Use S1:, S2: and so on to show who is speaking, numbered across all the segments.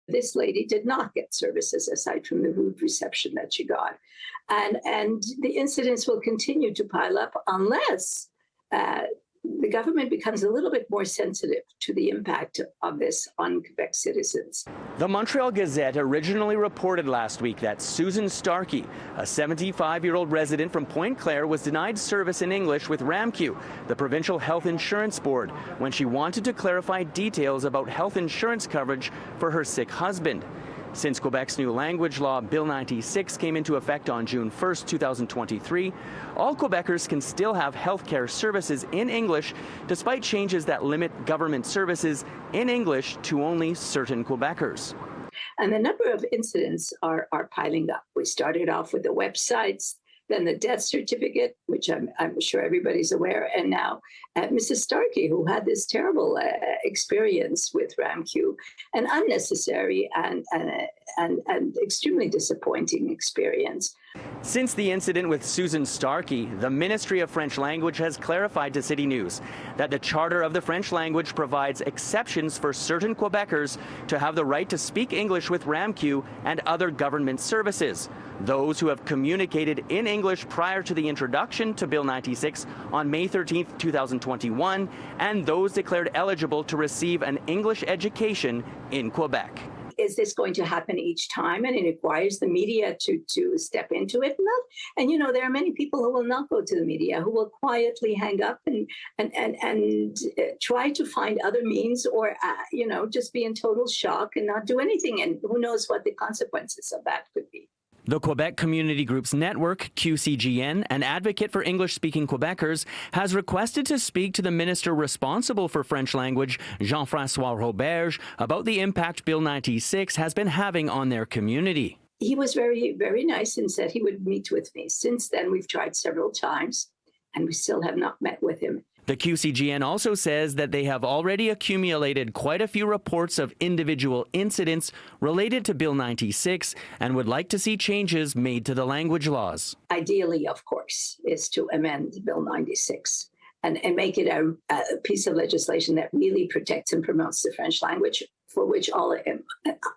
S1: This lady did not get services aside from the rude reception that she got. And the incidents will continue to pile up unless the government becomes a little bit more sensitive to the impact of this on Quebec citizens.
S2: The Montreal Gazette originally reported last week that Susan Starkey, a 75-year-old resident from Pointe-Claire, was denied service in English with RAMQ, the Provincial Health Insurance Board, when she wanted to clarify details about health insurance coverage for her sick husband. Since Quebec's new language law, Bill 96, came into effect on June 1, 2023, all Quebecers can still have health care services in English, despite changes that limit government services in English to only certain Quebecers.
S1: And the number of incidents are piling up. We started off with the websites, then the death certificate, which I'm sure everybody's aware, and now Mrs. Starkey, who had this terrible experience with RAMQ, an unnecessary and extremely disappointing experience.
S2: Since the incident with Susan Starkey, the Ministry of French Language has clarified to City News that the Charter of the French Language provides exceptions for certain Quebecers to have the right to speak English with RAMQ and other government services. Those who have communicated in English prior to the introduction to Bill 96 on May 13, 2021, and those declared eligible to receive an English education in Quebec.
S1: Is this going to happen each time? And it requires the media to step into it. And, you know, there are many people who will not go to the media, who will quietly hang up and try to find other means or, you know, just be in total shock and not do anything. And who knows what the consequences of that could be.
S2: The Quebec Community Groups Network, QCGN, an advocate for English-speaking Quebecers, has requested to speak to the minister responsible for French language, Jean-François Roberge, about the impact Bill 96 has been having on their community.
S1: He was very, very nice and said he would meet with me. Since then, we've tried several times, and we still have not met with him.
S2: The QCGN also says that they have already accumulated quite a few reports of individual incidents related to Bill 96 and would like to see changes made to the language laws.
S1: Ideally, of course, is to amend Bill 96 and make it a piece of legislation that really protects and promotes the French language, for which all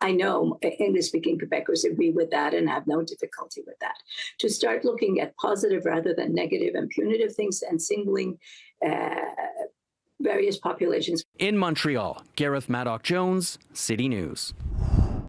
S1: I know English-speaking Quebecers agree with that and have no difficulty with that. To start looking at positive rather than negative and punitive things and singling various populations.
S2: In Montreal, Gareth Madoc-Jones, City News.